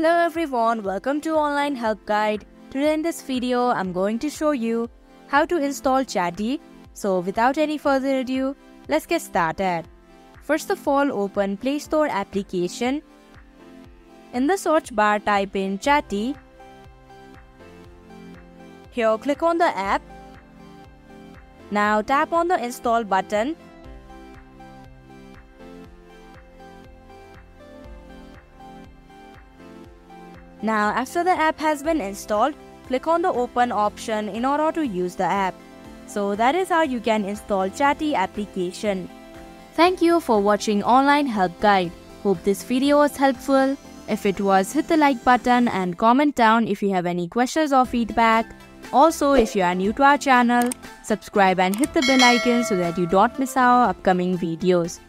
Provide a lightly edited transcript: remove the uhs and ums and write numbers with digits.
Hello everyone, welcome to Online Help Guide. Today in this video, I'm going to show you how to install Chatty. So without any further ado, let's get started. First of all, open Play Store application. In the search bar, type in Chatty. Here, click on the app. Now tap on the install button. Now after the app has been installed, click on the open option in order to use the app. So that is how you can install Chatty application. Thank you for watching Online Help Guide. Hope this video was helpful. If it was, hit the like button and comment down if you have any questions or feedback. Also, if you are new to our channel, subscribe and hit the bell icon so that you don't miss our upcoming videos.